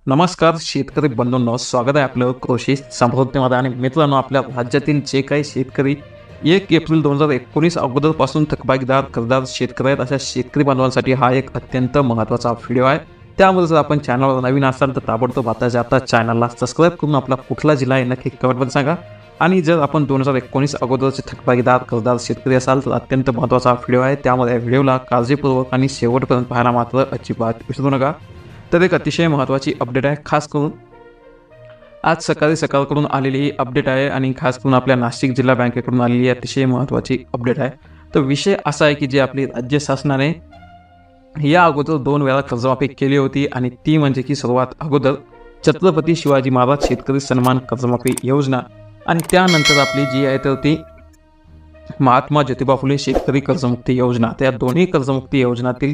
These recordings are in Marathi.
नमस्कार शेतकरी बंधूंनो, स्वागत आहे आपलं कृषी समृद्धीमध्ये. आणि मित्रांनो, आपल्या राज्यातील जे काही शेतकरी 1 एप्रिल 2019 अगोदरपासून थकबाकीदार कर्जदार शेतकरी आहेत, अशा शेतकरी बांधवांसाठी हा एक अत्यंत महत्त्वाचा व्हिडिओ आहे. त्यामुळे जर आपण चॅनलवर नवीन असाल तर ताबडतोब आता चॅनलला सबस्क्राईब करून आपला कुठला जिल्हा आहे नक्की कमेंटमध्ये सांगा. आणि जर आपण 2019 अगोदरचे थकबाकीदार कर्जदार शेतकरी असाल तर अत्यंत महत्त्वाचा व्हिडिओ आहे. त्यामध्ये या व्हिडिओला काळजीपूर्वक आणि शेवटपर्यंत पाहायला मात्र अजिबात विसरू नका. तर एक अतिशय महत्त्वाची अपडेट आहे, खास करून आज सकाळकडून आलेली ही अपडेट आहे आणि खास करून आपल्या नाशिक जिल्हा बँकेकडून आलेली अतिशय महत्त्वाची अपडेट आहे. तर विषय असा आहे की जे आपली राज्य शासनाने या अगोदर 2 वेळा कर्जमाफी केली होती आणि ती म्हणजे की सर्वात अगोदर छत्रपती शिवाजी महाराज शेतकरी सन्मान कर्जमाफी योजना आणि त्यानंतर आपली जी आहे तर ती महात्मा ज्योतिबा फुले शेतकरी कर्जमुक्ती योजना. त्या दोन्ही कर्जमुक्ती योजनातील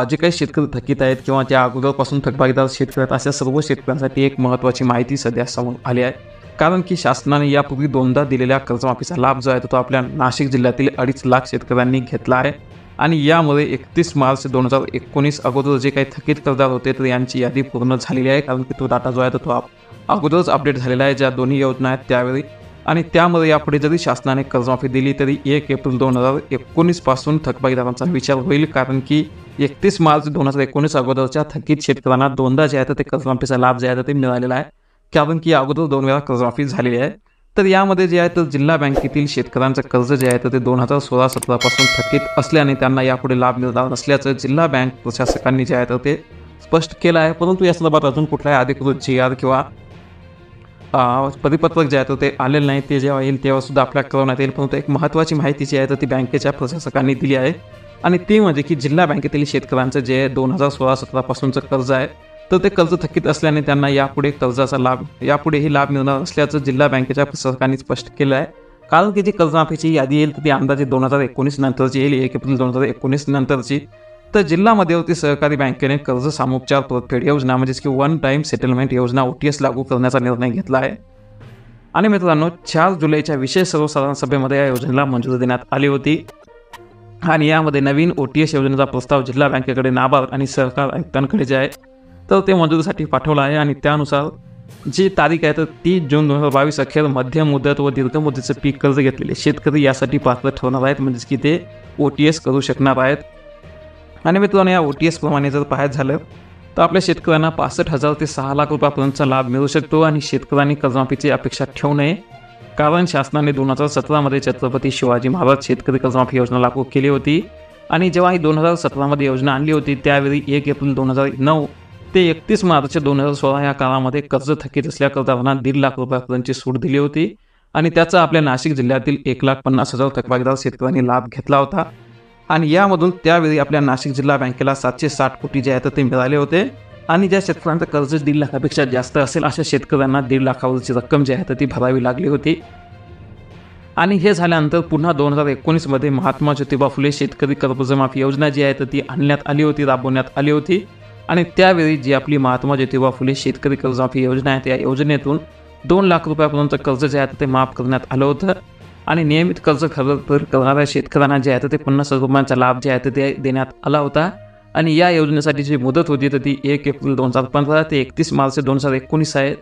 जे काही शेतकरी थकीत आहेत किंवा त्या अगोदरपासून थकबाकीदार शेतकरी आहेत अशा सर्व शेतकऱ्यांसाठी एक महत्त्वाची माहिती सध्या समोर आली आहे. कारण की शासनाने यापूर्वी 2दा दिलेल्या कर्जमाफीचा लाभ जो आहे तो आपल्या नाशिक जिल्ह्यातील 2.5 लाख शेतकऱ्यांनी घेतला आहे. आणि यामध्ये 31 मार्च 2019 अगोदर जे काही थकीत कर्जदार होते तर यांची यादी पूर्ण झालेली आहे. कारण की तो डाटा जो आहे तो अगोदरच अपडेट झालेला आहे, ज्या दोन्ही योजना आहेत त्यावेळी. आणि त्यामध्ये यापुढे जरी शासनाने कर्जमाफी दिली तरी 1 एप्रिल 2019 पासून थकबाकीदारांचा विचार होईल. कारण की 31 मार्च 2019 अगोदरच्या थकीत शेतकऱ्यांना 2दा जे आहे ते कर्जमाफीचा लाभ जे आहे ते मिळालेला आहे. कारण की अगोदर 2 वेळा कर्जमाफी झालेली आहे. तर यामध्ये जे आहे तर जिल्हा बँकेतील शेतकऱ्यांचं कर्ज जे आहे तर ते 2016-17 पासून थकीत असल्याने त्यांना यापुढे लाभ मिळणार नसल्याचं जिल्हा बँक प्रशासकांनी जे आहे तर ते स्पष्ट केलं आहे. परंतु या संदर्भात अजून कुठलाही अधिकृत GR किंवा परिपत्रक जे आहे तर ते आलेलं नाही. ते जेव्हा येईल तेव्हा सुद्धा आपल्याला कळवण्यात येईल. परंतु एक महत्त्वाची माहिती जी आहे तर ती बँकेच्या प्रशासकांनी दिली आहे आणि ती म्हणजे की जिल्हा बँकेतील शेतकऱ्यांचं जे 2016-17 पासूनचं कर्ज आहे तर ते कर्ज थकीत असल्याने त्यांना यापुढे कर्जाचा यापुढेही लाभ मिळणार असल्याचं जिल्हा बँकेच्या प्रशासकांनी स्पष्ट केलं आहे. कारण की जी कर्जमाफीची यादी येईल तर ती अंदाजे 2019 नंतरची येईल, 1 एप्रिल 2019 नंतरची. तर जिल्हा मध्यवर्ती सहकारी बँकेने कर्ज सामोपचार परतफेड योजना म्हणजेच की वन टाईम सेटलमेंट योजना OTS लागू करण्याचा निर्णय घेतला आहे. आणि मित्रांनो, 4 जुलैच्या विशेष सर्वसाधारण सभेमध्ये या योजनेला मंजुरी देण्यात आली होती. आणि यामध्ये नवीन OTS योजनेचा प्रस्ताव जिल्हा बँकेकडे, नाबार्ड आणि सहकार आयुक्तांकडे जे आहे तर ते मंजुरीसाठी पाठवला आहे. आणि त्यानुसार जी तारीख आहे तर 30 जून 2022 अखेर मध्यम मुदत व दीर्घ मुदतीचे पीक कर्ज घेतलेले शेतकरी यासाठी पात्र ठरणार आहेत, म्हणजेच की ते OTS करू शकणार आहेत. आणि मित्रांनो, या OTS प्रमाणे जर पाहायचं झालं तर आपल्या शेतकऱ्यांना 65,000 ते 6 लाख रुपयापर्यंतचा लाभ मिळू शकतो. आणि शेतकऱ्यांनी कर्जमाफीची अपेक्षा ठेवू नये, कारण शासनाने 2017 छत्रपती शिवाजी महाराज शेतकरी कर्जमाफी योजना लागू केली होती. आणि जेव्हा ही 2017 योजना आणली होती त्यावेळी 1 एप्रिल 2009 ते 31 मार्च 2016 या काळामध्ये कर्ज थकीत असल्या कर्जदारांना 1.5 लाख रुपयापर्यंतची सूट दिली होती. आणि त्याचा आपल्या नाशिक जिल्ह्यातील 1,50,000 थकबाकीदार शेतकऱ्यांनी लाभ घेतला होता. आणि यामधून त्यावेळी आपल्या नाशिक जिल्हा बँकेला 760 कोटी जे आहे ते मिळाले होते. आणि ज्या शेतकऱ्यांचं कर्ज 1.5 लाखापेक्षा जास्त असेल अशा शेतकऱ्यांना 1.5 लाखावरची रक्कम जी आहे तर ती भरावी लागली होती. आणि हे झाल्यानंतर पुन्हा 2019 महात्मा ज्योतिबा फुले शेतकरी कर्जमाफी योजना जी आहे तर ती आणण्यात आली होती, राबवण्यात आली होती. आणि त्यावेळी जी आपली महात्मा ज्योतिबा फुले शेतकरी कर्जमाफी योजना आहे त्या योजनेतून 2 लाख रुपयापर्यंत कर्ज जे आहे ते माफ करण्यात आलं होतं. आणि नियमित कर्ज करणाऱ्या शेतकऱ्यांना जे आहे ते 50,000 रुपयांचा लाभ जे आहे ते देण्यात आला होता. आणि या योजनेसाठी जी मुदत होती तर ती 1 एप्रिल 2015 ते 31 मार्च 2019 आहे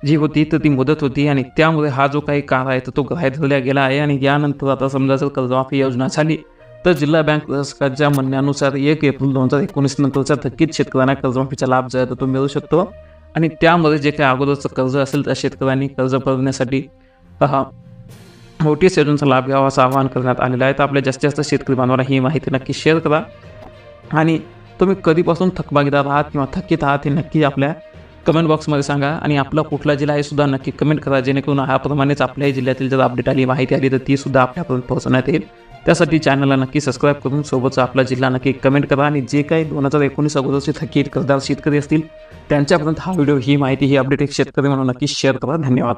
जी होती तर ती मुदत होती. आणि त्यामुळे हा जो काही काळ आहे तर तो ग्राह्य धरला गेला आहे. आणि यानंतर आता समजा जर कर्जमाफी योजना झाली तर जिल्हा बँक प्रशासकाच्या म्हणण्यानुसार 1 एप्रिल 2019 नंतरच्या थकीत शेतकऱ्यांना कर्जमाफीचा लाभ जो आहे तो मिळू शकतो. आणि त्यामध्ये जे काही अगोदरचं कर्ज असेल त्या शेतकऱ्यांनी कर्ज भरण्यासाठी OTS योजनेचा लाभ घ्यावा असं आवाहन करण्यात आलेलं आहे. तर आपल्या जास्तीत जास्त शेतकरी बांधवांना ही माहिती नक्की शेअर करा. आणि तुम्ही कधीपासून थकबाकीदार आहात किंवा थकीत आहात हे नक्की आपल्या कमेंट बॉक्समध्ये सांगा. आणि आपला कुठला जिल्हा आहे सुद्धा नक्की कमेंट करा, जेणेकरून ह्याप्रमाणेच आपल्याही जिल्ह्यातील जर अपडेट आली, माहिती आली तर ती सुद्धा आपल्यापर्यंत पोहोचवण्यात येईल. त्यासाठी चॅनलला नक्की सबस्क्राईब करून सोबतचा आपला जिल्हा नक्की कमेंट करा. आणि जे काही 2019 अगोदरचे थकीत कर्जदार शेतकरी असतील त्यांच्यापर्यंत हा व्हिडिओ, ही माहिती, ही अपडेट एक शेतकरी म्हणून नक्की शेअर करा. धन्यवाद.